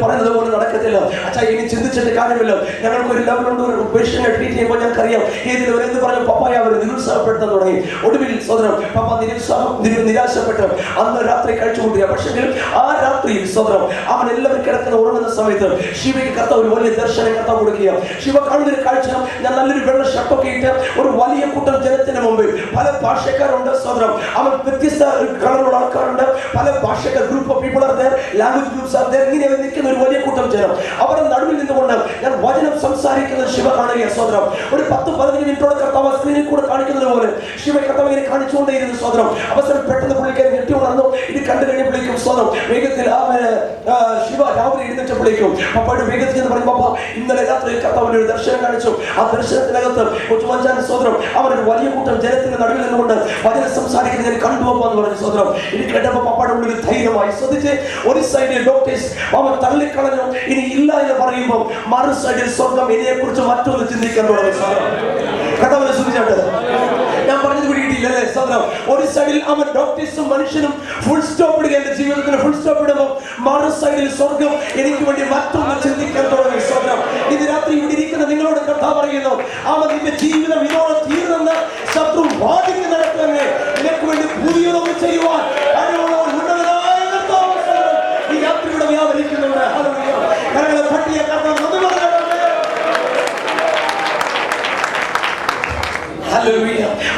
പറയുന്നത് പോലെ നടക്കത്തില്ല. അച്ഛാ ഇനി ചിന്തിച്ചിട്ട് കാര്യമില്ല. ഞങ്ങൾക്ക് ഒരു ലെവലുണ്ട്, ഒരു പേഷ്യന്റിനെ ട്രീറ്റ് ചെയ്യുമ്പോൾ ഞങ്ങൾക്കറിയാം ഏതിലും എന്ന് പറഞ്ഞ പപ്പായ അവർ നിരുത്സാഹപ്പെടുത്താൻ തുടങ്ങി. ഒടുവിൽ സോദരം പപ്പ നിരാശപ്പെട്ട് അന്ന് രാത്രി കഴിച്ചു കൂട്ടുക. പക്ഷെങ്കിലും ആ രാത്രിയിൽ സോദരം അവൻ എല്ലാവരും കിടക്കുന്ന ഉറങ്ങുന്ന സമയത്ത് ശിവയ്ക്ക് കർത്താവ് ഒരു വലിയ ദർശനം കർത്താവ് കൊടുക്കുക. ശിവ കാണുന്നൊരു കാഴ്ച, ഞാൻ നല്ലൊരു വെള്ള ഷർട്ടൊക്കെ ഇട്ട് ഒരു വലിയ കൂട്ടം ജനത്തിന് മുമ്പിൽ പല ഭാഷക്കാരുണ്ട് സോദരം. അവൻ വ്യത്യസ്ത കളറുള്ള ആൾക്കാരുണ്ട്, പല ഭാഷക്കാർ, group of people are there, language groups are there. ഇങ്ങനെ നിൽക്കുന്ന ഒരു വലിയ കൂട്ടം ജനം. അവരുടെ നടുവിൽ നിന്നുകൊണ്ട് ഞാൻ വചനം സംസാരിക്കുന്നത് ശിവ കാണുക സോദരം. ഒരു 10-15 മിനിറ്റോടെ കർത്താവ് സ്ക്രീനിൽ കൂടെ കാണിക്കുന്നത് പോലെ ശിവ കർത്താവ് ഇങ്ങനെ കാണിച്ചുകൊണ്ടേയിരുന്നു സോദരം. അവസരം പെട്ടെന്ന് പുള്ളിക്കാരൻ ഞെട്ടി ഉണർന്നു. ഇത് കണ്ടു കഴിഞ്ഞപ്പോഴേക്കും സോദരം വേഗത്തിൽ ശിവ രാവിലെ എഴുന്നേറ്റപ്പോഴേക്കും പപ്പയുടെ വേഗത്തിൽ എന്ന് പറയും, പപ്പ ഇന്നലെ രാത്രി കർത്താവിന്റെ ഒരു ദർശനം കാണിച്ചു. ആ ദർശനത്തിനകത്ത് കൊച്ചുമഞ്ചാൻ സോദരം അവനൊരു വലിയ കൂട്ടം ജനത്തിന്റെ നടുവിൽ നിന്നുകൊണ്ട് വചനം സംസാരിക്കുന്നത് ഞാൻ കണ്ടുപോകാന്ന് പറഞ്ഞു സോദരം. ഇത് കേട്ടപ്പോൾ പപ്പയുടെ ഉള്ളിൽ ധൈര്യമായി. ശ്രദ്ധിച്ച്, ഒരു സൈഡിൽ ഡോക്ടേഴ്സ് അവൻ തള്ളിക്കളഞ്ഞു, ഇനി ഇല്ല എന്ന് പറയുമ്പോൾ മറു സൈഡിൽ സ്വർഗം ഇതിനെ കുറിച്ച് മറ്റൊന്ന് ചിന്തിക്കാൻ തുടങ്ങി സോദരം. കർത്താവിനെ ശ്രദ്ധിച്ചാട്ട് ഞാൻ പറഞ്ഞത് പിടിയിട്ടില്ലല്ലേ സോദരം. ഒരു സൈഡിൽ അവൻ ഡോക്ടേഴ്സും മനുഷ്യനും ഫുൾ സ്റ്റോപ്പ് ഇടുക, എന്റെ ജീവിതത്തിന് ഫുൾ സ്റ്റോപ്പ് ഇടുമ്പോൾ മറു സൈഡിൽ സ്വർഗം എനിക്ക് വേണ്ടി മറ്റൊന്ന് ചിന്തിക്കാൻ തുടങ്ങി സോദരം. ഇത് രാത്രി ഇവിടെ ഇരിക്കുന്ന നിങ്ങളോട് കർത്താവ് പറയുന്നു, അവൻ നിന്റെ ജീവിതം ഇതോടെ തീർന്നെന്ന് ശത്രു വാദിക്ക് നടത്തുന്നെ നിനക്ക് വേണ്ടി പുതിയതൊന്നും ചെയ്യുവാൻ ഉന്നതനായ കർത്താവ് ഈ രാത്രിയുടെ വ്യാപരിക്കുന്നുണ്ട്. ഞങ്ങളെ പട്ടിയ കർത്താവ്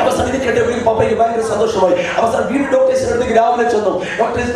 അവസാനം ഇത് കേട്ടപ്പോൾ പപ്പയ്ക്ക് ഭയങ്കര സന്തോഷമായി. അവസാനം വീണ്ടും ഡോക്ടേഴ്സിന്റെ അടുത്തേക്ക് രാവിലെ ചെന്നു. ഡോക്ടേഴ്സ്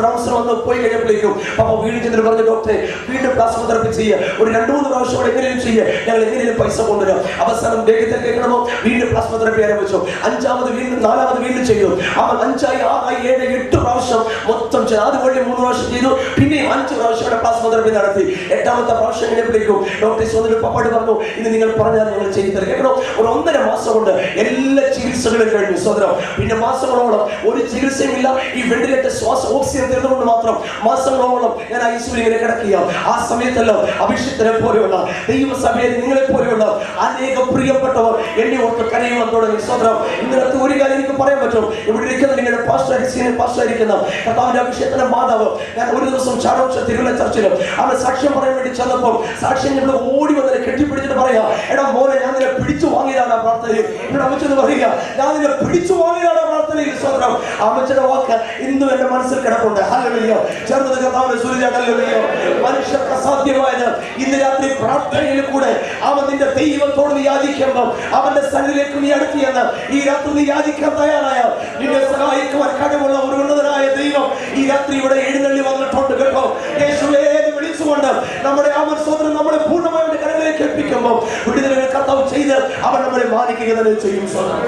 റൗണ്ട്സിന് വന്ന് പോയി കഴിഞ്ഞപ്പോഴേക്കും പപ്പ വീണ്ടും ചെന്നിട്ട് പറഞ്ഞു, ഡോക്ടറെ വീണ്ടും പ്ലാസ്മ തെറാപ്പി ചെയ്യുക, ഒരു 2-3 പ്രാവശ്യം കൂടെ എങ്ങനെയും ചെയ്യുക, ഞങ്ങൾ എങ്ങനെയും പൈസ കൊണ്ടുവരാം. അവസാനം വേഗത്തിൽ കേൾക്കണമോ വീണ്ടും പ്ലാസ്മ തെറാപ്പി ആരംഭിച്ചു. 5ാമത് വീണ്ടും 4ാമത് വീണ്ടും ചെയ്തു. അവൻ 5, 6, 7, 8 പ്രാവശ്യം മൊത്തം ചെയ്തു. അതുപോലെ 3 പ്രാവശ്യം ചെയ്തു. പിന്നെയും 5 പ്രാവശ്യം പ്ലാസ്മ തെറാപ്പി നടത്തി. 8ാമത്തെ പ്രാവശ്യം കഴിഞ്ഞപ്പോഴേക്കും ഡോക്ടേഴ്സ് വന്നിട്ട് പപ്പാട് പറഞ്ഞു, ഇന്ന് നിങ്ങൾ പറഞ്ഞാൽ ഞങ്ങൾ ചെയ്തു തരാം. കേട്ടോ, ഒരു 1.5 മാസം കൊണ്ട് എല്ലാ ചികിത്സകളും കഴിഞ്ഞു സോദരം. പിന്നെ മാസങ്ങളോളം ഒരു ചികിത്സയുമില്ല. ഈ വെന്റിലേറ്റർ ശ്വാസ ഓക്സിജൻ തരുന്നതുകൊണ്ട് മാത്രം മാസങ്ങളോളം ഞാൻ ഐസിയുവിൽ ഇങ്ങനെ കിടക്കുക. ആ സമയത്തെല്ലാം അഭിഷിക്തനെ പോലെയുള്ള ദൈവസഭയിൽ നിങ്ങളെ പോലെയുള്ള അനേക പ്രിയപ്പെട്ടവർ എന്നെ ഓർത്ത് കരയുവാൻ തുടങ്ങി സോദരം. ഇന്നത്തെ ഒരു കാര്യം എനിക്ക് പറയാൻ പറ്റും, ഇവിടെ ഇരിക്കുന്ന നിങ്ങളുടെ പാസ്റ്ററായിരിക്കുന്ന കർത്താവിന്റെ അഭിഷേകത്തിന്റെ മാതാവ്, ഞാൻ ഒരു ദിവസം ചാടോക്ഷ തിരുവല്ല ചർച്ചിലും അവൻ സാക്ഷ്യം പറയാൻ വേണ്ടി ചെന്നപ്പോൾ സാക്ഷ്യം ഇവിടെ ഓടി വന്നതിനെ കെട്ടിപ്പിടിച്ചിട്ട് പറയാ, എടാ മോനെ ഞാൻ നിന്നെ പിടിച്ചു വാങ്ങിയതാണ് ആ പ്രാർത്ഥനയിൽ. ഇവിടെ അമ്മച്ചെന്ന് പറയുക, ഞാൻ നിന്നെ പിടിച്ചു വാങ്ങിയതാണ് പ്രാർത്ഥനയിൽ സോദരം. അമ്മച്ചയുടെ വാക്ക് ഇന്നും എന്റെ മനസ്സിൽ കിടപ്പുണ്ട്. ഹല്ലേലൂയ. ചേർന്നത് കർത്താവിനെ സ്തുതിച്ചാൽ ഹല്ലേലൂയ. മനുഷ്യർക്ക് അസാധ്യമായത് ഇന്ന് രാത്രി പ്രാർത്ഥനയിൽ കൂടെ അവൻ നിന്റെ ദൈവത്തോട് നീ യാചിക്കുമ്പോൾ അവന്റെ സന്നിധിയിലേക്ക് നീ അടുത്തിയെന്ന് ഈ രാത്രി നീ യാചിക്കാൻ തയ്യാറായ നിന്നെ സഹായിക്കുവാൻ കഴിവുള്ള ഒരു ഉന്നതനായ ദൈവം ഈ രാത്രി ഇവിടെ എഴുന്നള്ളി വന്നിട്ടുണ്ട് കേട്ടോ. യേശുവേ എന്ന് വിളിച്ചുകൊണ്ട് നമ്മുടെ അവൻ സോദരൻ നമ്മളെ പൂർണ്ണമായിട്ട് കരങ്ങളിലേക്ക് ഏൽപ്പിക്കുമ്പോൾ വിടുതലുകൾ കർത്താവ് ചെയ്ത് അവൻ നമ്മളെ മാനിക്കുക തന്നെ ചെയ്യും സോദരൻ.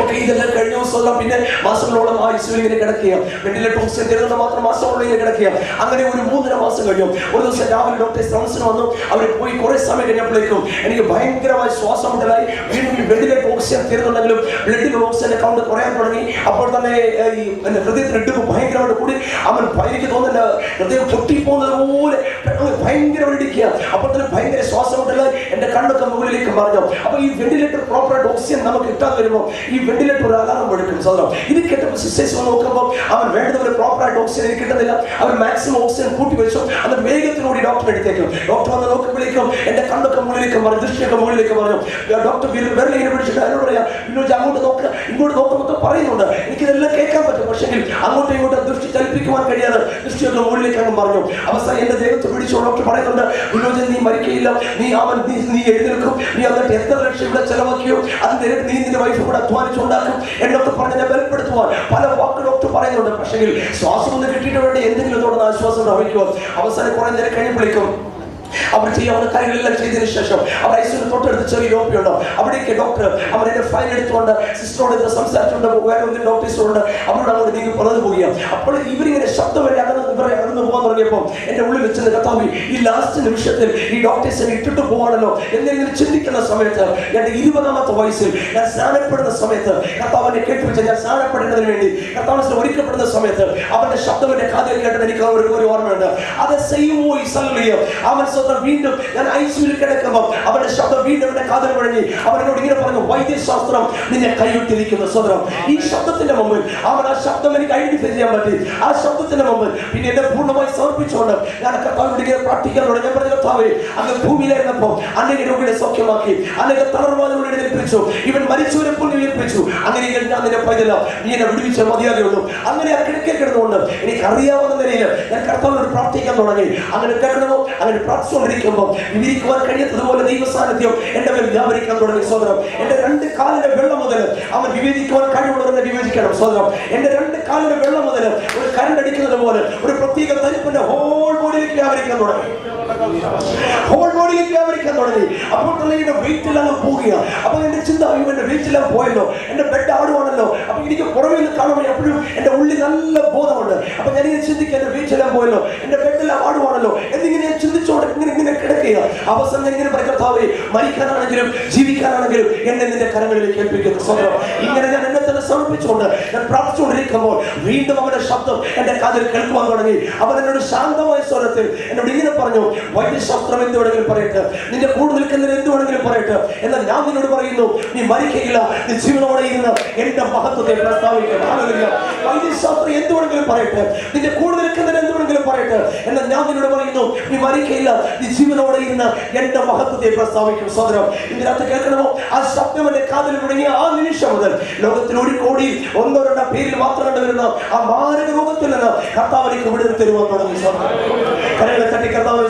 ഓക്കെ, ഇതെല്ലാം കഴിഞ്ഞ ദിവസം പിന്നെ മാസങ്ങളോളം ആ ഐസിയുവിൽ ഇങ്ങനെ കിടക്കുക. വെന്റിലേറ്റർ ഓക്സിജൻ തരുന്നത് മാത്രം മാസങ്ങളോളം ഇങ്ങനെ കിടക്കുക. അങ്ങനെ ഒരു 3.5 മാസം കഴിഞ്ഞു. ഒരു ദിവസം രാവിലെ ഡോക്ടേഴ്സ് റൗണ്ട്സിന് വന്നു. അവർ പോയി കുറെ സമയം കഴിഞ്ഞപ്പോഴേക്കും എനിക്ക് ഭയങ്കരമായി ശ്വാസം മുട്ടലായി. വീണ്ടും വെന്റിലേറ്റർ ഓക്സിജൻ തരുന്നുണ്ടെങ്കിലും ബ്ലഡിൽ ഓക്സിജന്റെ കൗണ്ട് കുറയാൻ തുടങ്ങി. അപ്പോൾ തന്നെ ഈ ഹൃദയത്തിന് ഇടുപ്പ് ഭയങ്കരമായിട്ട് കൂടി. അവൻ എനിക്ക് തോന്നുന്നില്ല ഹൃദയം പൊട്ടിപ്പോകുന്നത് പോലെ ഭയങ്കരമായിട്ട് ഇടിക്കുക. അപ്പോൾ തന്നെ ഭയങ്കര ശ്വാസം മുട്ടലായി. എന്റെ കണ്ണൊക്കെ മുകളിലേക്ക് പറഞ്ഞു. അപ്പൊ ഈ വെന്റിലേറ്റർ പ്രോപ്പറായിട്ട് ഓക്സിജൻ നമുക്ക് കിട്ടാതെ വരുമ്പോൾ ഈ വെന്റിലേറ്റർ ഒരു അലാറം എടുക്കും സോദരം. ഇത് കേട്ടപ്പോൾ സിസ്റ്റേഴ്സ് വന്ന് നോക്കുമ്പോൾ അവൻ വേണ്ടതുപോലെ പ്രോപ്പറായിട്ട് ഓക്സിജൻ എനിക്ക് കിട്ടുന്നില്ല. അവർ മാക്സിമം ഓക്സിജൻ കൂട്ടി വെച്ചു. അത് വേഗത്തിലൂടെ ഡോക്ടറെ എടുത്തേക്കും. ഡോക്ടർ വന്ന് നോക്കുമ്പോഴേക്കും എന്റെ കണ്ണൊക്കെ മുകളിലേക്ക് പറഞ്ഞു, ദൃഷ്ടിയൊക്കെ മുകളിലേക്ക് പറഞ്ഞു. ഡോക്ടർ വിരൽ ഇങ്ങനെ പിടിച്ചിട്ട് എന്നോട് പറയാം, ഇന്നോട്ട് അങ്ങോട്ട് നോക്കുക ഇങ്ങോട്ട് നോക്കുമ്പോൾ പറയുന്നുണ്ട്. എനിക്കിതെല്ലാം കേൾക്കാൻ പറ്റും. പക്ഷേ അങ്ങോട്ടും ഇങ്ങോട്ടും ദൃഷ്ടി ചലിപ്പിക്കുവാൻ കഴിയാതെ ദൃഷ്ടിയൊക്കെ മുകളിലേക്ക് അങ്ങ് പറഞ്ഞു. അവസാനം എന്റെ ദേഹത്ത് പിടിച്ചു ഡോക്ടർ പറയുന്നുണ്ട്, വിനോദൻ നീ മരിക്കയില്ല, നീ എഴുന്നേൽക്കും, നീ എന്നിട്ട് എത്ര ലക്ഷം ഇവിടെ ചെലവാക്കിയോ അതിന് നീ നിന്റെ വൈഫ് കൂടെ അധ്വാനിച്ചുണ്ടാക്കും എന്നൊക്കെ പറഞ്ഞ് ഞാൻ ബലപ്പെടുത്തുവാൻ പല വാക്ക് ഡോക്ടർ പറയുന്നുണ്ട്. പക്ഷേ ശ്വാസം ഒന്ന് കിട്ടിയിട്ട് വേണ്ടി എന്തെങ്കിലും തുടർന്ന് ആശ്വാസം ഉണ്ടാവിക്കുവാൻ. അവസാനം കുറെ നേരം കഴിയുമ്പോഴേക്കും അവർ ചെയ്യാവുന്ന കാര്യങ്ങളെല്ലാം ചെയ്തതിനു ശേഷം അവർ ഐസിയുടെ തൊട്ടടുത്ത് ചെറിയ ലോബി ഉണ്ടോ അവിടേക്ക് ഡോക്ടർ അവർ എന്റെ ഫയൽ എടുത്തുകൊണ്ട് സിസ്റ്ററോട് സംസാരിച്ചുകൊണ്ട് വേറെ ഒന്നും ഡോക്ടേഴ്സോട് അവരോട് അങ്ങോട്ട് നീങ്ങി പറഞ്ഞു പോവുകയാണ്. അപ്പോൾ ഇവരിങ്ങനെ ശബ്ദം വഴി അകന്ന് പോകാൻ തുടങ്ങിയപ്പോൾ എന്റെ ഉള്ളിൽ വെച്ചത് കർത്താവേ ഈ ലാസ്റ്റ് നിമിഷത്തിൽ ഈ ഡോക്ടേഴ്സിനെ ഇട്ടിട്ട് പോവാണല്ലോ എന്നിങ്ങനെ ചിന്തിക്കുന്ന സമയത്ത് എന്റെ 20ാമത്തെ വയസ്സിൽ ഞാൻ സ്നാനപ്പെടുന്ന സമയത്ത് കർത്താവിനെ കേട്ടുവെച്ച ഞാൻ സ്നാനപ്പെടുന്നതിന് വേണ്ടി കർത്താവിനെ ഒരുക്കപ്പെടുന്ന സമയത്ത് അവന്റെ ശബ്ദം എന്റെ കാതിൽ കേട്ടത് എനിക്ക് ഒരു ഓർമ്മയുണ്ട്. അത് സെയിം വോയിസ് അല്ലയോ അവൻ സ്വന്തം വീണ്ടും ഞാൻ ഐസിയുവിൽ കിടക്കുമ്പോൾ അവന്റെ ശബ്ദം വീണ്ടും എന്റെ കാതിൽ മുഴങ്ങി. അവനോട് ഇങ്ങനെ പറഞ്ഞു, വൈദ്യശാസ്ത്രം നിന്നെ കൈവിട്ടിരിക്കുന്നു. സ്വന്തം ഈ ശബ്ദത്തിന്റെ മുമ്പിൽ അവൻ ആ ശബ്ദം എനിക്ക് ഐഡന്റിഫൈ ചെയ്യാൻ പറ്റി. ആ ശബ്ദത്തിന്റെ മുമ്പിൽ പിന്നെ എന്നെ പൂർണ്ണമായി സമർപ്പിച്ചുകൊണ്ട് ഞാൻ കർത്താവിനോട് ഇങ്ങനെ പ്രാർത്ഥിക്കാൻ തുടങ്ങി. ഞാൻ പറഞ്ഞ കർത്താവേ, അങ്ങ് ഭൂമിയിലായിരുന്നപ്പോൾ അനേക രോഗികളെ സൗഖ്യമാക്കി, അനേക തളർവാദങ്ങളോട് എഴുന്നേൽപ്പിച്ചു, ഇവൻ മരിച്ചവരെ പോലും ഉയർപ്പിച്ചു. അങ്ങനെ ഞാൻ നിന്നെ പൈതല നീ എന്നെ വിടുവിച്ച മതിയാകുള്ളൂ. അങ്ങനെ ആ കിടക്കെ കിടന്നുകൊണ്ട് എനിക്ക് അറിയാവുന്ന നിലയിൽ ഞാൻ കർത്താവിനോട് പ്രാർത്ഥിക്കാൻ തുടങ്ങി. അങ്ങനെ കേൾക്കണമോ, അങ്ങനെ പ്രാർത്ഥിച്ചുകൊണ്ടിരിക്കുമ്പോൾ വിവരിക്കുവാൻ കഴിയാത്തതുപോലെ ദൈവ സാന്നിധ്യം എന്റെ മേൽ വ്യാപരിക്കാൻ തുടങ്ങി. സോദരം, എന്റെ 2 കാലിന്റെ വെള്ളം മുതൽ അവൻ വിവേചിക്കുവാൻ കഴിവുള്ളവരെ വിവേചിക്കണം. സോദരം, എന്റെ 2 കാലിന്റെ വെള്ളം മുതൽ ഒരു കരണ്ടടിക്കുന്നത് പോലെ ഒരു പ്രത്യേക തരിപ്പിന്റെ ഹോൾ ബോഡിയിലേക്ക് വ്യാപരിക്കാൻ തുടങ്ങി. അപ്പോൾ തന്നെ എന്റെ വെയിറ്റെല്ലാം പോവുക. അപ്പൊ എന്റെ ചിന്ത, എന്റെ വെയിറ്റെല്ലാം പോയല്ലോ, എന്റെ ബെഡ് ആടുവാണല്ലോ. അപ്പൊ എനിക്ക് പുറമേ നിന്ന് കാണുമ്പോൾ എപ്പോഴും എന്റെ ഉള്ളിൽ നല്ല ബോധമുണ്ട്. അപ്പൊ ഞാനിങ്ങനെ ചിന്തിക്കുക, എന്റെ വെയിറ്റെല്ലാം പോയല്ലോ, എന്റെ ബെഡെല്ലാം ആടുവാണല്ലോ എന്നിങ്ങനെ ഞാൻ ചിന്തിച്ചോണ്ട് ഇങ്ങനെ കിടക്കുക. അവസാനം ഞാൻ ഇങ്ങനെ കർത്താവേ, മരിക്കാനാണെങ്കിലും ജീവിക്കാനാണെങ്കിലും എന്നെ നിന്റെ കരങ്ങളിലേക്ക് ഏൽപ്പിക്കുന്നു. സ്വന്തം ഇങ്ങനെ ഞാൻ എന്നെ തന്നെ സമർപ്പിച്ചുകൊണ്ട് ഞാൻ പ്രാർത്ഥിച്ചുകൊണ്ടിരിക്കുമ്പോൾ വീണ്ടും അവന്റെ ശബ്ദം എന്റെ കാതിൽ കേൾക്കുവാൻ തുടങ്ങി. അവൻ എന്നോട് ശാന്തമായ സ്വരത്തിൽ എന്നോട് ഇങ്ങനെ പറഞ്ഞു, വൈദ്യശാസ്ത്രം എന്ത് വേണമെങ്കിലും പറയട്ടെ, നിന്റെ കൂടെ നിൽക്കുന്നതിന് എന്ത് വേണമെങ്കിലും പറയട്ടെ, എന്നാൽ ഞാൻ നിന്നോട് പറയുന്നു, നീ മരിക്കയില്ല, നീ ജീവനോടെ ഇരുന്ന് എന്റെ മഹത്വത്തെ പ്രസ്താവിക്കും. വൈദ്യശാസ്ത്രം എന്ത് വേണമെങ്കിലും പറയട്ടെ, നിന്റെ കൂടെ നിൽക്കുന്നതിന് എന്ത് വേണമെങ്കിലും പറയട്ടെ, എന്നാൽ ഞാൻ നിന്നോട് പറയുന്നു, നീ മരിക്കയില്ല, നീ ജീവനോടെ ഇരുന്ന് എന്റെ മഹത്വത്തെ പ്രസ്താവിക്കും. സോദരം, ഇതിനകത്ത് കേൾക്കണമോ, ആ ശബ്ദം എന്റെ കാതിൽ മുടങ്ങിയ ആ നിമിഷം മുതൽ ലോകത്തിൽ 1 കോടി 1-2 പേരിൽ മാത്രം കണ്ടുവരുന്ന ആ മാരക രോഗത്തിൽ നിന്ന് കർത്താവിലേക്ക് വിടുതൽ തരുവാൻ തുടങ്ങി. കരങ്ങളെ തട്ടി കർത്താവിനെ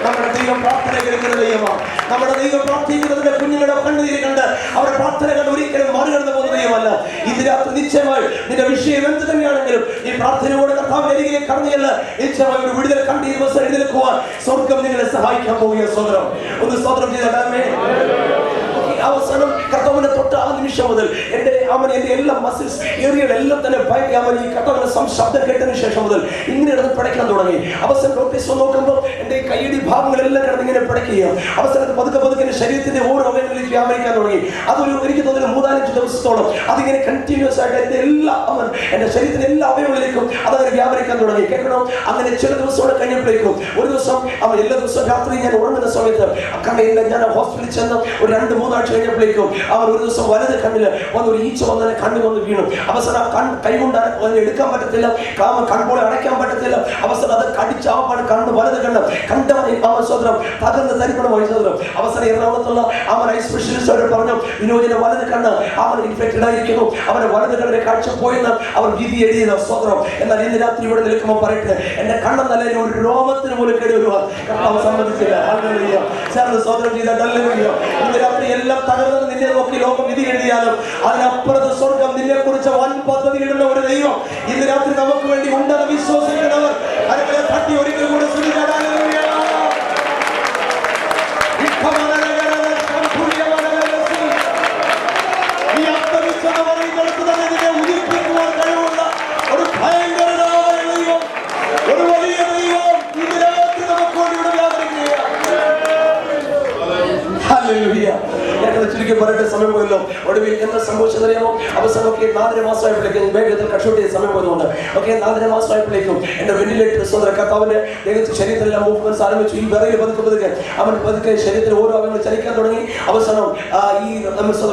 നമ്മുടെ ദൈവം പ്രാർത്ഥന കേൾക്കുന്ന ദൈവമാണ്. നമ്മുടെ ദൈവം പ്രാർത്ഥിക്കുന്നതിന്റെ കുഞ്ഞുങ്ങളുടെ കണ്ണുനീര് കണ്ട് അവരുടെ പ്രാർത്ഥന കണ്ട് ഒരിക്കലും മറികടന്നു പോകുന്ന ദൈവമല്ല. ഇതിനകത്ത് നിശ്ചയമായി നിന്റെ വിഷയം എന്ത് തന്നെയാണെങ്കിലും ഈ പ്രാർത്ഥനയോടെ കർത്താവിന്റെ അരികിലേക്ക് കടന്നുചെല്ല. നിശ്ചയമായി ഒരു വിടുതൽ കണ്ട് ഈ ദിവസം എഴുന്നേൽക്കുവാൻ സ്വർഗം നിങ്ങളെ സഹായിക്കാൻ പോകുക. സ്വതന്ത്രം ഒന്ന് സ്വതന്ത്രം ചെയ്തേ. അവസാനം കർത്താവിനെ തൊട്ട് ആ നിമിഷം മുതൽ എന്റെ എല്ലാ മസിൽസ് ഏരിയകളെല്ലാം തന്നെ അവൻ ഈ കർത്താവിന്റെ ശബ്ദം കേട്ടതിന് ശേഷം മുതൽ ഇങ്ങനെ കിടന്ന് പിടയ്ക്കാൻ തുടങ്ങി. അവസാനം ഡോക്ടേഴ്സ് നോക്കുമ്പോൾ എന്റെ കൈയടി ഭാഗങ്ങളെല്ലാം കിടന്ന് ഇങ്ങനെ പിടയ്ക്കുക. അവസാനത്ത് പതുക്കെ എന്റെ ശരീരത്തിന്റെ ഓരോ അവയവങ്ങളിലേക്ക് വ്യാപരിക്കാൻ തുടങ്ങി. അതൊരു എനിക്ക് തോന്നുന്നു 3-4 ദിവസത്തോളം അതിങ്ങനെ കണ്ടിന്യൂസ് ആയിട്ട് എന്റെ ശരീരത്തിന്റെ എല്ലാ അവയവങ്ങളിലേക്കും അതങ്ങനെ വ്യാപരിക്കാൻ തുടങ്ങി. കേൾക്കണം, അങ്ങനെ ചില ദിവസത്തോടെ കഴിഞ്ഞപ്പോഴേക്കും ഒരു ദിവസം എല്ലാ ദിവസവും രാത്രി ഞാൻ ഉറങ്ങുന്ന സമയത്ത് ഞാൻ ഹോസ്പിറ്റലിൽ ചെന്ന് ഒരു 2-3 ആഴ്ച കഴിഞ്ഞപ്പോഴേക്കും അവർ ഒരു ദിവസം വലത് കണ്ണില് ഒരു ഈച്ച വന്ന് കണ്ണിൽ വന്ന് വീണു. അവസാനം കൈകൊണ്ട് എടുക്കാൻ പറ്റത്തില്ല, കൺപോളെ അടയ്ക്കാൻ പറ്റത്തില്ല. അവസാനം അത് കടിച്ചാവാണ് കണ്ണ് വലത് കണ്ണ് കണ്ടവൻ സ്വതന്ത്രം തകർന്ന് തരിപ്പണമായി. സ്വതന്ത്രം അവസാനം എറണാകുളത്തുള്ള ഐ സ്പെഷ്യലിസ്റ്റ് അവർ പറഞ്ഞു, വിനോദിന്റെ വലത് കണ്ണ് ഇൻഫെക്റ്റഡ് ആയിരിക്കുന്നു, അവന്റെ വലത് കണ്ണിന്റെ കാഴ്ച പോയെന്ന് അവർ വിധി എഴുതിയത്. സ്വതന്ത്രം. എന്നാൽ ഇന്ന് രാത്രി ഇവിടെ നിൽക്കുമ്പോൾ പറയട്ടെ, എന്റെ കണ്ണെന്നല്ല ഒരു രോമത്തിന് പോലും കേടുവരുവാൻ കർത്താവ് സമ്മതിച്ചില്ല. ചേർന്ന് സ്വതന്ത്രം ചെയ്തില്ല. ഇന്ന് രാത്രി എല്ലാം തകർന്ന് നിന്നെ നോക്കി ലോകം വിധി എഴുതിയാലും അതിനപ്പുറത്ത് സ്വർഗം നിന്നെ കുറിച്ച് വൻ പദ്ധതി ഇടുന്ന ഒരു ദൈവം ഇന്ന് രാത്രി നമുക്ക് വേണ്ടി ഉണ്ടെന്ന് വിശ്വസിക്കുന്നവർ അതിനെ തട്ടി ഒരിക്കൽ കൂടെ ഈ അന്തരിച്ചെന്ന് പറയുന്നിടത്ത് തന്നെ നിന്നെ ഉദിപ്പിക്കുവാൻ കഴിവുള്ള ഒരു ഭയങ്കരനായ ദൈവം, ഒരു വലിയ ദൈവം ഇന്ന് രാത്രി നമുക്ക് വേണ്ടി ഇവിടെ വ്യാപരിക്കുകയാണ്. ഹല്ലേലൂയ. ചുരുക്കി പറയട്ടെ, സമയം പോയല്ലോ. ഒടുവിൽ എന്താ സംഭവിച്ചതറിയാമോ? അവസാനമൊക്കെ 4.5 മാസമായപ്പോഴേക്കും വേഗത്തിൽ കഷൂട്ട് ചെയ്ത് സമയം പോയതുകൊണ്ട് 4.5 മാസമായപ്പോഴേക്കും എന്റെ വെന്റിലേറ്റർ സ്വന്തം കർത്താവിന്റെ ശരീരത്തിലെല്ലാം മൂവ്മെന്റ്സ് ആരംഭിച്ചു. ഈ വിറയിൽ പതുക്കെ അവൻ പതുക്കെ ശരീരത്തിൽ ഓരോ അവങ്ങൾ ചലിക്കാൻ തുടങ്ങി. അവസാനം ഈ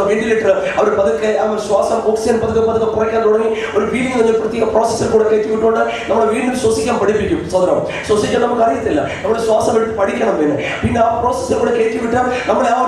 വെന്റിലേറ്റർ അവർ പതുക്കെ അവൻ ശ്വാസം ഓക്സിജൻ പതുക്കെ കുറയ്ക്കാൻ തുടങ്ങി. ഒരു വീടിന് ഒരു പ്രത്യേക പ്രോസസ്സിൽ കൂടെ കയറ്റി വിട്ടുകൊണ്ട് നമ്മളെ വീണ്ടും ശ്വസിക്കാൻ പഠിപ്പിക്കും. സ്വതന്ത്രം ശ്വസിക്കാൻ നമുക്ക് അറിയത്തില്ല, നമ്മൾ ശ്വാസം എടുത്ത് പഠിക്കണം. പിന്നെ ആ പ്രോസസ്സിൽ കൂടെ കയറ്റി വിട്ടാൽ നമ്മളെ ആ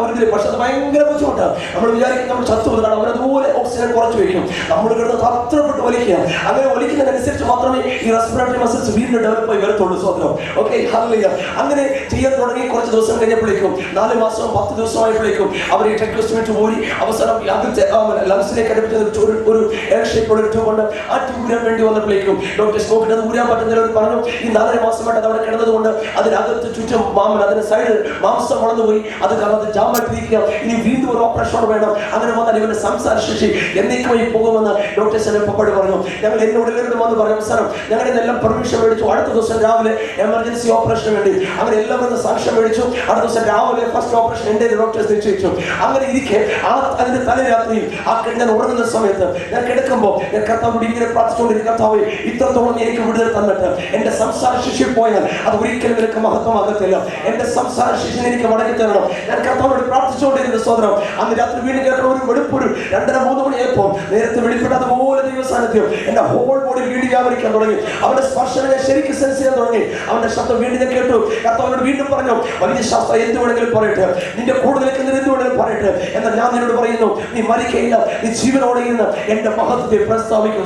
ഒരു പക്ഷെ അത് ഭയങ്കര ബുദ്ധിമുട്ടാണ്. നമ്മൾ വിചാരിക്കും നമ്മൾ ചത്തുപോകുന്നതാണ്. അവരതുപോലെ ഓക്സിജൻ കുറച്ച് വയ്ക്കും. നമ്മൾ കിടന്ന് അത്രപ്പെട്ട് വലിക്കുക. അങ്ങനെ വലിക്കുന്നതിനനുസരിച്ച് മാത്രമേ ഈ റെസ്പിറേറ്ററി മസിൽസ് വീണ്ടും ഡെവലപ്പ് ആയി വരത്തുള്ളൂ. സ്വതന്ത്രം. Okay, hallelujah. അങ്ങനെ ചെയ്യാൻ തുടങ്ങി. കുറച്ച് ദിവസം കഴിഞ്ഞപ്പോഴേക്കും 4 മാസം 10 ദിവസമായപ്പോഴേക്കും അവർ ഈ ടെക്നോസ്റ്റ്മെന്റ് പോയി. അവസാനം ലങ്സിലേക്ക് അടുപ്പിച്ച ഒരു എയർ ഷേപ്പുള്ള ഒരു ട്യൂബ് കൊണ്ട് ആ ട്യൂബ് ഊരാൻ വേണ്ടി വന്നപ്പോഴേക്കും ഡോക്ടേഴ്സ് നോക്കിയിട്ട് അത് ഊരാൻ പറ്റുന്നവർ പറഞ്ഞു, ഈ 4.5 മാസമായിട്ട് അത് അവിടെ കിടന്നത് കൊണ്ട് അതിനകത്ത് ചുറ്റും അതിന്റെ സൈഡ് മാംസം വളർന്നു പോയി. അത് കാരണം ജാമായിട്ടിരിക്കുക. ഇനി വീണ്ടും ഒരു ഓപ്പറേഷൻ വേണം, അങ്ങനെ വന്നാൽ ഇവന്റെ സംസാര ശേഷി എന്നേക്കുമായി പോകുമെന്ന് ഡോക്ടേഴ്സ് എന്നെ പപ്പടി പറഞ്ഞു. ഞങ്ങൾ എന്നോട് എല്ലാവരും വന്ന് പറഞ്ഞു. അവസാനം ഞങ്ങൾ ഇതെല്ലാം പെർമിഷൻ മേടിച്ചു. അടുത്ത ദിവസം രാവിലെ എമർജൻസി ഓപ്പറേഷന് വേണ്ടി അങ്ങനെ എല്ലാവരും സാക്ഷ്യം മേടിച്ചു. അടുത്ത ദിവസം രാവിലെ ഫസ്റ്റ് ഓപ്പറേഷൻ എന്റെ ഡോക്ടേഴ്സ് നിശ്ചയിച്ചു. അങ്ങനെ ഇരിക്കെ അതിന്റെ തലേരാത്രിയിൽ ഞാൻ ഉറങ്ങുന്ന സമയത്ത് ഞാൻ കിടക്കുമ്പോൾ ഞാൻ കർത്താവോട് ഇങ്ങനെ പ്രാർത്ഥിച്ചുകൊണ്ടിരിക്കും, കർത്താവേ ഇത്രത്തോളം എനിക്ക് വിടുതൽ തന്നിട്ട് എന്റെ സംസാര ശിശു പോയാൽ അത് ഒരിക്കലും നിനക്ക് മഹത്വമാകത്തില്ല. എന്റെ സംസാര ശിശു എനിക്ക് മടക്കി തരണം. ഞാൻ കർത്താവോട് പ്രാർത്ഥിച്ചുകൊണ്ടിരുന്ന സോദരം അന്ന് രാത്രി വീണ്ടും കേൾക്കുന്ന ഒരു വെളുപ്പൊരു 2:30-3 മണിയായപ്പോൾ നേരത്തെ വെളിപ്പെട്ട അതുപോലെ ദൈവ സാന്നിധ്യം എന്റെ ഹോൾ ബോഡി വീണ്ടും വ്യാപരിക്കാൻ തുടങ്ങി. അവന്റെ സ്പർശനം ഞാൻ ശരിക്കും സെൻസ് ചെയ്യാൻ തുടങ്ങി. അവന്റെ ശബ്ദം വീണ്ടും ഞാൻ കേട്ടു. കർത്താവിനോട് വീണ്ടും പറഞ്ഞു, വലിയ ശാസ്ത്രം എന്ത് വേണമെങ്കിലും പറയട്ടെ, നിന്റെ കൂടെ നിൽക്കുന്നത് എന്ത് വേണമെങ്കിലും പറയട്ടെ, എന്നാൽ ഞാൻ നിന്നോട് പറയുന്നു, നീ മരിക്കയില്ല, നീ ജീവനോടെ ഇരുന്ന് എന്റെ മഹത്വത്തെ പ്രസ്താവിക്കും.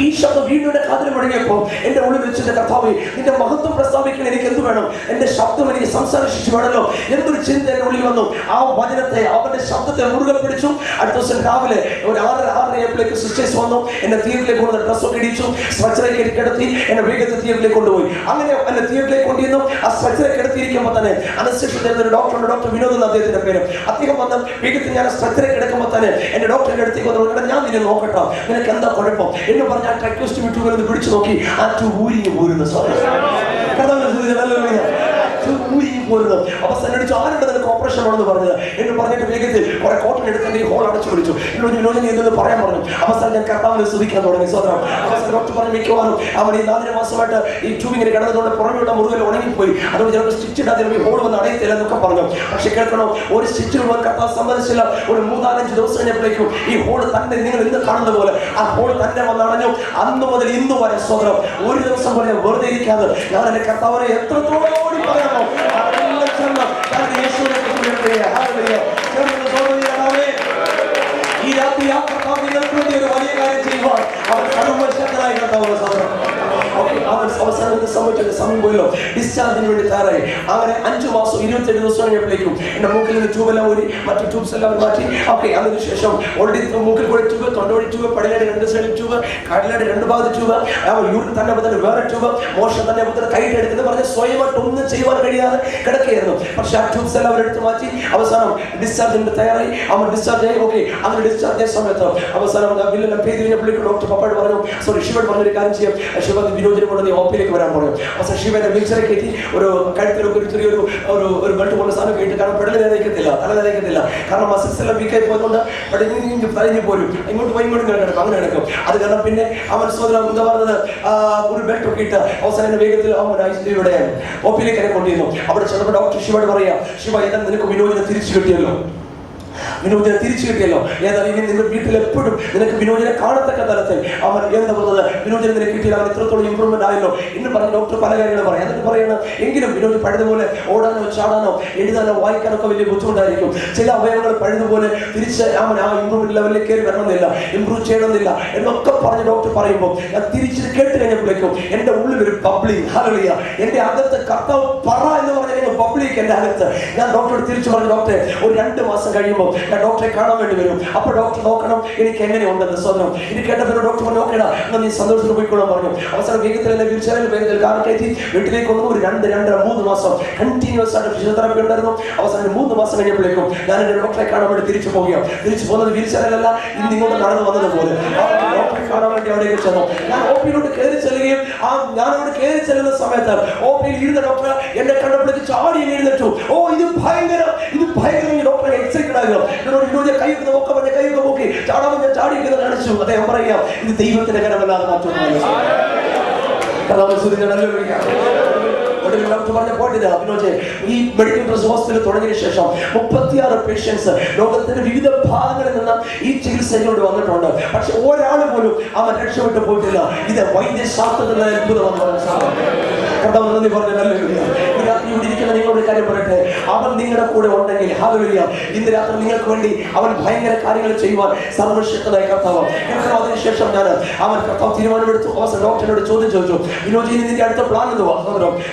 ഈ ശബ്ദം വീണ്ടും എന്റെ കാതിൽ മുഴങ്ങിയപ്പോൾ എന്റെ ഉള്ളിൽ വെച്ചിട്ട്, കർത്താവേ നിന്റെ മഹത്വം പ്രസ്താവിക്കാൻ എനിക്ക് എന്ത് വേണം, എന്റെ ശബ്ദം എനിക്ക് സംസാരിച്ചു വേണമല്ലോ എന്നൊരു ചിന്ത എന്റെ ഉള്ളിൽ വന്നു. ആ വചനത്തെ, അവന്റെ ശബ്ദത്തെ മുറുകെ പിടിച്ചു. അടുത്ത ദിവസം രാവിലെ ഒരു 6:30 സിസ്റ്റേഴ്സ് വന്നു. എന്നെ തിയേറ്ററിലേക്ക് കൊണ്ടുവന്ന് ഡ്രസ്സൊക്കെ ഇടിച്ചു, സ്ട്രക്ചറൊക്കെ കിടത്തി എന്നെ വേഗത്തിൽ തിയേറ്ററിലേക്ക് കൊണ്ടുപോയി. അങ്ങനെ എന്നെ തിയേറ്ററിലേക്ക് കൊണ്ടുവന്നു. ആ സ്ട്രക്ചറെ കിടത്തിയിരിക്കുമ്പോൾ തന്നെ അനസ്തേഷ്യ തരുന്ന ഒരു ഡോക്ടറുണ്ട്, ഡോക്ടർ വിനോദ് എന്ന അദ്ദേഹത്തിന്റെ പേര്. അദ്ദേഹം വന്ന് വേഗത്തിൽ ഞാൻ സ്ട്രക്ചറെ കിടക്കുമ്പോൾ തന്നെ എന്റെ ഡോക്ടറിന്റെ അടുത്തേക്ക് വന്നു, ഞാൻ നിന്നെ നോക്കട്ടോ, നിനക്ക് എന്താ കുഴപ്പം എന്ന് പറഞ്ഞാൽ ട്രൈക്കോസ്റ്റ് വിട്ടുകൊണ്ട് പിടിച്ചു നോക്കി. ആ ഊരിഞ്ഞു പോരുന്നു. അവസാനിച്ചു. ആരുടെ നിനക്ക് ഓപ്പറേഷൻ ആണെന്ന് പറഞ്ഞത് എന്ന് പറഞ്ഞിട്ട് വേഗത്തിൽ കുറെ കോട്ടൺ എടുത്ത് ഹോൾ അടച്ചു പിടിച്ചു. എന്നോട് വിനോദം എന്തെന്ന് പറയാൻ പറഞ്ഞു. അവസാനം ഞാൻ കർത്താവിനെ സ്തുതിക്കാൻ തുടങ്ങി. സോദരം അവസാനം ഡോക്ടർ പറഞ്ഞു, മിക്കവാറും അവൻ ഈ 4 മാസമായിട്ട് ഈ ട്യൂബിങ്ങനെ കിടന്നതുകൊണ്ട് പുറമെയുള്ള മുറികൾ ഉണങ്ങിപ്പോയി, അതുകൊണ്ട് ചിലപ്പോൾ സ്റ്റിച്ച് ഇടാതെ ഹോൾ വന്ന് അടയത്തില്ല എന്നൊക്കെ പറഞ്ഞു. പക്ഷെ കേൾക്കണോ, ഒരു സ്റ്റിച്ച് പോകാൻ കർത്താവ് സമ്മതിച്ചില്ല. ഒരു 3-4 ദിവസം കഴിഞ്ഞപ്പോഴേക്കും ഈ ഹോൾ തന്നെ നിങ്ങൾ ഇന്ന് കാണുന്ന പോലെ ആ ഹോൾ തന്നെ വന്ന് അടഞ്ഞു. അന്ന് മുതൽ ഇന്ന് വരെ സോദരം ഒരു ദിവസം പോലെ വെറുതെ ഇരിക്കാതെ ഞാൻ എന്റെ കർത്താവിനെ എത്രത്തോളം ഓടി പറയാമോ ഈ രാത്രി ആ കർത്താവ് നിങ്ങൾക്ക് വേണ്ടി ഒരു വലിയ കാര്യം ചെയ്യുവാൻ അവർ സർവശക്തനായ കർത്താവ് സോദരം. അവസാനത്തെ സംഭവിച്ച സമയം പോയല്ലോ, ഡിസ്ചാർജിന് വേണ്ടി തയ്യാറായി. അങ്ങനെ 5 മാസം 27 ദിവസം കഴിഞ്ഞപ്പോഴേക്കും എന്റെ മൂക്കിൽ നിന്ന് ട്യൂബെല്ലാം ഊരി മറ്റു ട്യൂബ്സ് എല്ലാം മാറ്റി. ഓക്കെ, അതിനുശേഷം ഓൾറെഡി മൂക്കിൽ കൂടെ ട്യൂബ്, തൊണ്ടോടി ട്യൂബ്, പടിലയുടെ 2 സൈഡിൽ ട്യൂബ്, കടലയുടെ 2 ഭാഗത്ത് ട്യൂബ്, യൂറിൻ തന്നെ തന്നെ വേറെ ട്യൂബ്, മോഷൻ തന്നെ കൈയിട്ട് എടുക്കുന്നത് പറഞ്ഞ് സ്വയമായിട്ട് ഒന്നും ചെയ്യുവാൻ കഴിയാതെ കിടക്കുകയായിരുന്നു. പക്ഷെ ആ ട്യൂബ്സ് എല്ലാം അവരെടുത്ത് മാറ്റി അവസാനം ഡിസ്ചാർജിന് തയ്യാറായി. അവൻ ഡിസ്ചാർജ് ആയി. ഓക്കെ, അങ്ങനെ ഡിസ്ചാർജ് ആയ സമയത്ത് അവസാനം ബില്ലെല്ലാം പേ ചെയ്തപ്പോഴേക്കും ഡോക്ടർ പപ്പാട് പറഞ്ഞു, സോറി ശിവൻ പറഞ്ഞൊരു കാര്യം ചെയ്യാം, ശിവ വിനോദിനെ കൊണ്ട് നീ ഓപ്പിലേക്ക് വരാൻ പറഞ്ഞു. അവസാനം ശിവന്റെ വീൽചെയർ കയറ്റി ഒരു കഴുത്തിലൊക്കെ ഒരു ചെറിയൊരു ഒരു ബെൽറ്റ് പോലെ സാധനം കേട്ട്, കാരണം പെടല് നനയ്ക്കത്തില്ല, തല നനയ്ക്കത്തില്ല, കാരണം മസിൽസ് എല്ലാം വീക്കായി പോയതുകൊണ്ട് തലഞ്ഞു പോരും, ഇങ്ങോട്ട് പോയി ഇങ്ങോട്ടും കിടക്കും, അങ്ങനെ കിടക്കും. അത് കാരണം പിന്നെ അവൻ സോദരം എന്താ പറഞ്ഞത്, ഒരു ബെൽറ്റ് ഒക്കെ ഇട്ട് അവസാനം വേഗത്തിൽ അവൻ ഇവിടെ ഓപ്പിലേക്ക് എന്നെ കൊണ്ടിരുന്നു. അവിടെ ചെന്നപ്പോൾ ഡോക്ടർ ശിവയോട് പറയാ, ശിവ ഏതാ നിനക്ക് വിനോദിനെ തിരിച്ചു കിട്ടിയല്ലോ, വിനോദിനെ തിരിച്ചു കിട്ടിയല്ലോ, ഏതായാലും ഇനി നിന്റെ വീട്ടിൽ എപ്പോഴും നിനക്ക് വിനോദിനെ കാണത്തക്ക തരത്തിൽ അവൻ എന്താ പറഞ്ഞത്, വിനോദിനെ നിനക്ക് കിട്ടിയില്ല, അവൻ ഇത്രത്തോളം ഇമ്പ്രൂവ്മെന്റ് ആയല്ലോ എന്ന് പറഞ്ഞ് ഡോക്ടർ പല കാര്യങ്ങളും പറയാം. എന്നിട്ട് പറയണം, എങ്കിലും വിനോദ് പഴയതുപോലെ ഓടാനോ ചാടാനോ എഴുതാനോ വായിക്കാനോ ഒക്കെ വലിയ ബുദ്ധിമുട്ടായിരിക്കും. ചില അവയവങ്ങൾ പഴയതുപോലെ തിരിച്ച് അവൻ ആ ഇമ്പ്രൂവ്മെന്റ് ലെവലിൽ കയറി വരണമെന്നില്ല, ഇമ്പ്രൂവ് ചെയ്യണമെന്നില്ല എന്നൊക്കെ പറഞ്ഞ് ഡോക്ടർ പറയുമ്പോൾ ഞാൻ തിരിച്ചിട്ട് കേട്ട് കഴിഞ്ഞപ്പോഴേക്കും എന്റെ ഉള്ളിൽ ഒരു പബ്ലിക്, ഹല്ലേലൂയ, എന്റെ അകത്ത് കർത്താവ് പറ എന്ന് പറഞ്ഞ പബ്ലിക് എന്റെ അകത്ത്. ഞാൻ ഡോക്ടറോട് തിരിച്ചു പറഞ്ഞു, ഡോക്ടറെ ഒരു 2 മാസം കഴിയുമ്പോൾ ഞാൻ ഡോക്ടറെ കാണാൻ വേണ്ടി വരും, അപ്പോൾ ഡോക്ടർ നോക്കണം എനിക്ക് എങ്ങനെയുണ്ടെന്ന്. സ്വന്തം ഇത് കേട്ടപ്പോൾ ഡോക്ടർ പറഞ്ഞു, നോക്കടാ എന്നാൽ നീ സന്തോഷത്തിൽ പോയിക്കൊള്ളാൻ പറഞ്ഞു. അവസാനം വേഗത്തിൽ എന്നെ വീൽചെയറിൽ വേഗത്തിൽ കാർ കയറ്റി വീട്ടിലേക്ക് വന്നു. ഒരു 2-2.5 മാസം കണ്ടിന്യൂസ് ആയിട്ട് ഫിസിയോതെറാപ്പി ഉണ്ടായിരുന്നു. അവസാനം 3 മാസം കഴിഞ്ഞപ്പോഴേക്കും ഞാൻ എന്റെ ഡോക്ടറെ കാണാൻ വേണ്ടി തിരിച്ചു പോവുകയാണ്. തിരിച്ചു പോകുന്നത് വീൽചെയറിലല്ല, ഇന്ന് ഇങ്ങോട്ട് നടന്നു വന്നതുപോലെ ഡോക്ടറെ കാണാൻ വേണ്ടി അവിടേക്ക് ചെന്നു. ഞാൻ ഓപിയിലോട്ട് കയറി ചെല്ലുകയും ഞാൻ അവിടെ കയറി ചെല്ലുന്ന സമയത്ത് ഓപിയിൽ ഇരുന്ന ഡോക്ടർ എന്നെ കണ്ടപ്പോഴേക്ക് ചാടി എഴുന്നേറ്റു. ഓ ഇത് ഭയങ്കരം, ഇത് ഭയങ്കരം. ഡോക്ടറെ എക്സൈറ്റഡ് ആകുക, എന്നോട് കൈയൊക്കെ നോക്കാൻ പറഞ്ഞ കൈയൊക്കെ നോക്കി ചാടാൻ ഞാൻ ചാടിക്കുന്നത് കാണിച്ചു. അദ്ദേഹം പറയാം, ഇത് ദൈവത്തിന്റെ കരമല്ലാതെ മറ്റൊന്നും. ഡോക്ടർ പറഞ്ഞ പോയിന്റ് വിനോദ്, ഈ മെഡിക്കൽ ട്രസ്റ്റ് ഹോസ്പിറ്റൽ തുടങ്ങിയ ശേഷം 36 പേഷ്യൻസ് ലോകത്തിന്റെ വിവിധ ഭാഗങ്ങളിൽ നിന്ന് ഈ ചികിത്സയോട് വന്നിട്ടുണ്ട്. പക്ഷെ ഒരാൾ പോലും അവൻ രക്ഷപ്പെട്ടു പോയിട്ടില്ല. ഇത് വൈദ്യശാസ്ത്രത്തിന്റെ അത്ഭുതമെന്ന് നന്ദി പറഞ്ഞു. രാത്രി ഇവിടെ ഇരിക്കുന്ന നിങ്ങളോട് കാര്യം പറയട്ടെ, അവൻ നിങ്ങളുടെ കൂടെ ഉണ്ടെങ്കിൽ ഹല്ലേലൂയ, ഇന്ന് രാത്രി നിങ്ങൾക്ക് വേണ്ടി അവൻ ഭയങ്കര കാര്യങ്ങൾ ചെയ്യുവാൻ സർവശക്തനായ കർത്താവ്. അതിനുശേഷം ഞാൻ അവൻ കർത്താവ് തീരുമാനമെടുത്തു. അവസാനം ഡോക്ടറിനോട് ചോദ്യം ചോദിച്ചു, വിനോദ് നിന്റെ അടുത്ത പ്ലാൻ എന്തുവാ?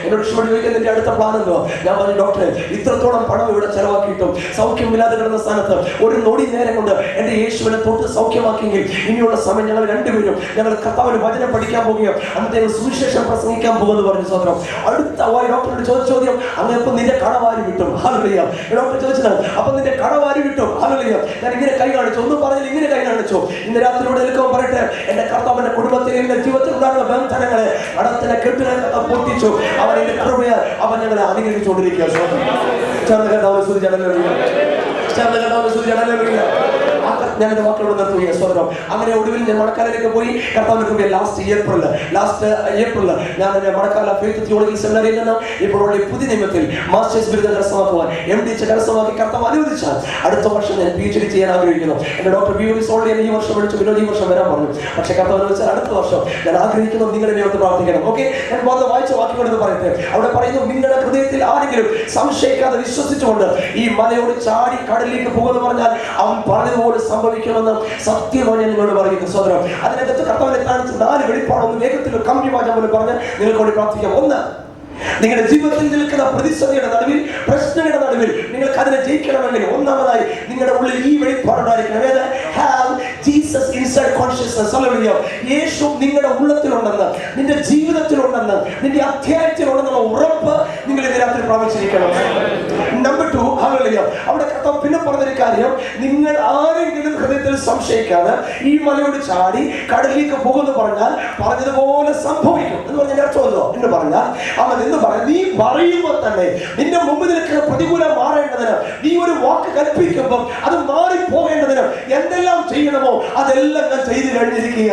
എന്നോട് ചോദിക്കാൻ നിന്റെ അടുത്ത പ്ലാൻ എന്തുവാ? ഞാൻ പറഞ്ഞു, ഡോക്ടറെ ഇത്രത്തോളം പണം ഇവിടെ ചെലവാക്കിയിട്ടും സൗഖ്യമില്ലാതെ കിടന്ന സ്ഥാനത്ത് ഒരു നൊടി നേരം കൊണ്ട് എന്റെ യേശുവിനെ തൊട്ട് സൗഖ്യമാക്കിയെങ്കിൽ ഇനിയുള്ള സമയം ഞങ്ങൾ രണ്ടുപേരും ഞങ്ങൾ കർത്താവിന് വചനം പഠിക്കാൻ പോകുകയോ അന്നത്തെ സുവിശേഷം പ്രസംഗിക്കാൻ പോകുമെന്ന് പറഞ്ഞു. സോദരം അടുത്ത ഡോക്ടറോട് ചോദ്യം, അങ്ങനെ ഇപ്പൊ നിന്റെ കടവാരി വിട്ടു, കിട്ടും. ഹല്ലേലൂയ. ഡോക്ടർ ചോദിച്ചത് അപ്പൊ നിന്റെ കടം ആര് കിട്ടും? ഹല്ലേലൂയ. ഞാൻ ഇങ്ങനെ കൈ കാണിച്ചു, ഒന്നും പറഞ്ഞില്ല, ഇങ്ങനെ കൈ കാണിച്ചു. ഇന്ന് രാത്രിയോടെ നിൽക്കുമ്പോൾ പറയട്ടെ, എന്റെ കർത്താവിന്റെ കുടുംബത്തിൽ എന്റെ ജീവിതത്തിൽ ഉണ്ടാകുന്ന ബന്ധനങ്ങളെ അടത്തിനെ കെട്ടുകളെ പൊട്ടിച്ചു. അവൻ എന്റെ കൃപയാൽ അവൻ ഞങ്ങളെ അനുഗ്രഹിച്ചുകൊണ്ടിരിക്കുക. ചേർന്ന് കർത്താവിനെ സ്തുതിച്ച് ഞാൻ എന്റെ വാക്കുകളോട് നിർത്തുകയെ സ്വതന്ത്രം. അങ്ങനെ ഒടുവിൽ ഞാൻ മടക്കാലയിലേക്ക് പോയി. കർത്താവിന്റെ കൃപ ലാസ്റ്റ് ഏപ്രിൽ ഞാൻ എന്റെ മടക്കാല ഫെയ്ത്ത് തിയോളജി സെമിനാറിൽ നിന്ന് ഇപ്പോൾ പുതിയ നിയമത്തിൽ മാസ്റ്റേഴ്സ് ബിരുദം കരസ്ഥമാക്കുവാൻ MD കരസ്ഥമാക്കി കർത്താവ് അനുവദിച്ചാൽ അടുത്ത വർഷം ഞാൻ PhD ചെയ്യാൻ ആഗ്രഹിക്കുന്നു. എന്റെ ഡോക്ടർ സോളി എന്നെ ഈ വർഷം വിളിച്ചു, വിനോദ് ഈ വർഷം വരാൻ പറഞ്ഞു. പക്ഷെ കർത്താവ് അനുവദിച്ചാൽ അടുത്ത വർഷം ഞാൻ ആഗ്രഹിക്കുന്നു നിങ്ങളെ ഓർത്ത് പ്രാർത്ഥിക്കണം. ഓക്കെ, ഞാൻ വന്ന് വായിച്ച വാക്കുകളെന്ന് പറയട്ടെ. അവിടെ പറയുന്നു, നിങ്ങളുടെ ഹൃദയത്തിൽ ആരെങ്കിലും സംശയിക്കാതെ വിശ്വസിച്ചുകൊണ്ട് ഈ മലയോട് ചാടി കടലിലേക്ക് പോകുമെന്ന് പറഞ്ഞാൽ അവൻ പറഞ്ഞതുപോലെ സംഭവിക്കുമെന്ന് സത്യമാണ് ഞാൻ നിങ്ങളോട് പറയുന്നു സഹോദരൻ. അതിനകത്ത് കർത്താവിനെ കാണിച്ച് 4 വെളിപ്പാടൊന്ന് വേഗത്തിൽ കമ്പി വാചകം പോലെ പറഞ്ഞ് നിങ്ങൾക്ക് വേണ്ടി പ്രാർത്ഥിക്കാം. ഒന്ന്, നിങ്ങളുടെ ജീവിതത്തിൽ നിൽക്കുന്ന പ്രതിസന്ധിയുടെ നടുവിൽ, പ്രശ്നങ്ങളുടെ നടുവിൽ നിങ്ങൾക്ക് അതിനെ ജയിക്കണമെങ്കിൽ ഒന്നാമതായി നിങ്ങളുടെ ഉള്ളിൽ ഈ വെളിപ്പാടുണ്ടായിരിക്കണം. Have Jesus inside consciousness. Hallelujah. യേശു നിങ്ങളുടെ ഉള്ളത്തിലുണ്ടെന്ന്, നിന്റെ ജീവിതത്തിലുണ്ടെന്ന്, നിന്റെ അധ്യായത്തിലുണ്ടെന്നുള്ള ഉറപ്പ് നിങ്ങൾ ഇന്ന് രാത്രി പ്രാപിച്ചിരിക്കണം. നമ്പർ 2, ഹല്ലേലൂയ, അവിടെ കർത്താവ് പിന്നെ പറഞ്ഞൊരു കാര്യം, നിങ്ങൾ ആരെങ്കിലും ഹൃദയത്തിൽ സംശയിക്കാതെ ഈ മലയോട് ചാടി കടലിലേക്ക് പോകുമെന്ന് പറഞ്ഞാൽ പറഞ്ഞതുപോലെ സംഭവിക്കും എന്ന് പറഞ്ഞതിന്റെ അർത്ഥമല്ലോ എന്ന് പറഞ്ഞാൽ അവൻ എന്ന് പറയാം, നീ പറയുമ്പോൾ തന്നെ നിന്റെ മുമ്പിൽ നിൽക്കുന്ന പ്രതികൂലം മാറേണ്ടതിന്, നീ ഒരു വാക്ക് കൽപ്പിക്കുമ്പോൾ അത് മാറി പോകേണ്ടതിന് എന്തെല്ലാം ചെയ്യണമോ അതെല്ലാം ഞാൻ ചെയ്തു കഴിഞ്ഞിരിക്കുക.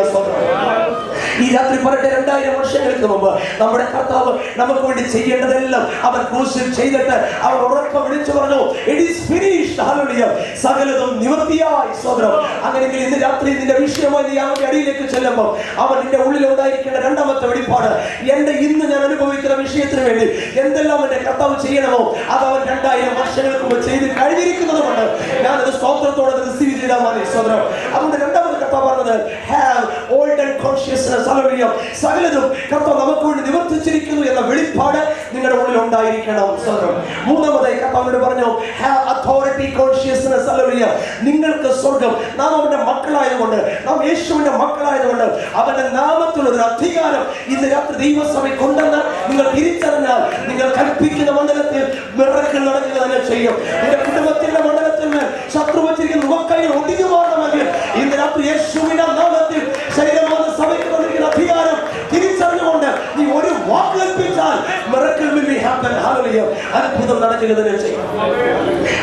ഈ രാത്രി പറയട്ടെ, 2000 വർഷങ്ങൾക്ക് മുമ്പ് നമ്മുടെ കർത്താവ് നമുക്ക് വേണ്ടി ചെയ്യേണ്ടതെല്ലാം അവൻ ക്രൂശിൽ ചെയ്തിട്ട് അവൻ ഉറപ്പ് വിളിച്ചു പറഞ്ഞു, ഇറ്റ് ഈസ് ഫിനിഷ്ഡ്. ഹല്ലേലൂയ. സകലതും നിവൃത്തിയായി. സഹോദരം, അങ്ങനെയെങ്കിൽ ഇന്ന് രാത്രി നിന്റെ വിഷയമായി നീ അവന്റെ അടിയിലേക്ക് ചെല്ലുമ്പോൾ അവൻ നിന്റെ ഉള്ളിൽ ഉണ്ടായിരിക്കേണ്ട രണ്ടാമത്തെ വെളിപ്പാട്, എന്റെ ഇന്ന് ഞാൻ അനുഭവിക്കുന്ന വിഷയത്തിന് വേണ്ടി എന്തെല്ലാം എന്റെ കർത്താവ് ചെയ്യണമോ അത് അവൻ 2000 വർഷങ്ങൾക്ക് മുമ്പ് ചെയ്ത് കഴിഞ്ഞിരിക്കുന്നത് കൊണ്ട് ഞാനത് സ്തോത്രത്തോടെ റിസീവ് ചെയ്താൽ മതി. സഹോദരം, അതുകൊണ്ട് രണ്ടാമത് കർത്താവ് പറഞ്ഞത് ഹാവ് ഓൾഡ് കോൺഷ്യസ്നസ്. ഹല്ലേലൂയ. സകലതും കർത്താവ് നമുക്ക് വേണ്ടി നിവർത്തിച്ചിരിക്കുന്നു എന്ന വെളിപ്പാട് നിങ്ങളുടെ ഉള്ളിൽ ഉണ്ടായിരിക്കണം. സഹോദരം, മൂന്നാമതായി കർത്താവിനോട് പറഞ്ഞു ഹാവ് അതോറിറ്റി കോൺഷ്യസ്നസ്. ഹല്ലേലൂയ. നിങ്ങൾക്ക് സ്വർഗ്ഗം, നാം അവന്റെ മക്കളായതുകൊണ്ട്, നാം യേശുവിന്റെ മക്കളായതുകൊണ്ട് അവന്റെ നാമത്തിലുള്ള ഒരു അധികാരം ഇന്ന് രാത്രി ദൈവസഭയ്ക്കുണ്ടെന്ന് നിങ്ങൾ തിരിച്ചറിഞ്ഞാൽ നിങ്ങൾ കൽപ്പിക്കുന്ന മണ്ഡലത്തിൽ മിറക്കിൾ നടക്കുക തന്നെ ചെയ്യും. നിന്റെ കുടുംബത്തിന്റെ മണ്ഡലത്തിൽ ശത്രു വച്ചിരിക്കുന്ന മുഖക്കൈകൾ ഒടിഞ്ഞു പോകണമെങ്കിൽ ഇന്ന് രാത്രി യേശുവിന്റെ നാമത്തിൽ ശരീരമായ സഭയ്ക്ക് തന്നിരിക്കുന്ന അധികാരം തിരിച്ചറിഞ്ഞുകൊണ്ട് നീ ഒരു വാക്ക് കൽപ്പിച്ചാൽ miracle will be happen. Hallelujah. അത്ഭുതം നടക്കുക തന്നെ ചെയ്യും.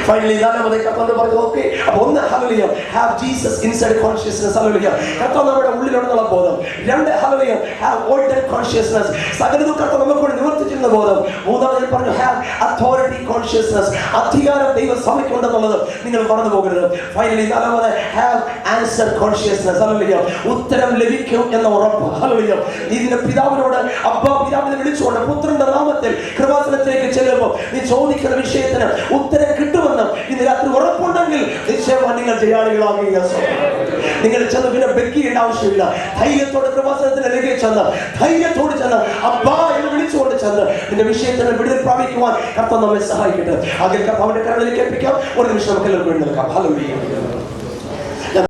ഫൈനലി നാലാമതായി കർത്താവ് പറഞ്ഞു, ഓക്കെ, അപ്പോൾ ഒന്ന് hallelujah have Jesus inside consciousness. Hallelujah. കർത്താവ് നമ്മുടെ ഉള്ളിലുണ്ടെന്നുള്ള ബോധം. 2, ഹല്ലേലൂയ ഹാവ് ഓൾഡ് കോൺഷ്യസ്നസ്. സകലതും കർത്താവ് നമുക്ക് വേണ്ടി നിവർത്തിച്ചിരുന്ന ബോധം. മൂന്നാമതായി പറഞ്ഞു ഹാവ് അതോറിറ്റി കോൺഷ്യസ്നസ്. അധികാരം ദൈവസഭയ്ക്കുണ്ടെന്നുള്ളത് നിങ്ങൾ മറന്നു പോകരുത്. ഫൈനലി നാലാമത് ഹാവ് ആൻസർ കോൺഷ്യസ്നസ്. ഹല്ലേലൂയ. ഉത്തരം ലഭിക്കും എന്ന ഉറപ്പ്. ഹല്ലേലൂയ. ഇതിന്റെ പിതാവിനോട് അബ്ബാ പിതാവിനെ വിളിച്ചുകൊണ്ട് പുത്രന്റെ നാമത്തിൽ കൃപാസനത്തിലേക്ക് ചെല്ലുമ്പോൾ നീ ചോദിക്കുന്ന വിഷയത്തിന് ഉത്തരം കിട്ടുമെന്ന് ഇന്ന് രാത്രി ഉറപ്പുണ്ടെങ്കിൽ നിശ്ചയമായി നിങ്ങൾ ജയാളികളാകുക. നിങ്ങൾ ചെന്ന് പിന്നെ ബെക്കിയേണ്ട ആവശ്യമില്ല. ധൈര്യത്തോടെ കൃപാസനത്തിലേക്ക് ചെന്ന് ധൈര്യത്തോട് ചെന്ന് അബ്ബാ എന്ന് വിളിച്ചുകൊണ്ട് ചെന്ന് നിന്റെ വിഷയത്തിന് വിടുതൽ പ്രാപിക്കുവാൻ കർത്താവ് നമ്മെ സഹായിക്കട്ടെ. ആകെ കർത്താവിന്റെ കരങ്ങളിലേക്ക് ഏൽപ്പിക്കാം. ഒരു നിമിഷം നമുക്ക് എല്ലാവർക്കും എഴുന്നേൽക്കാം. ഹല്ലേലൂയ.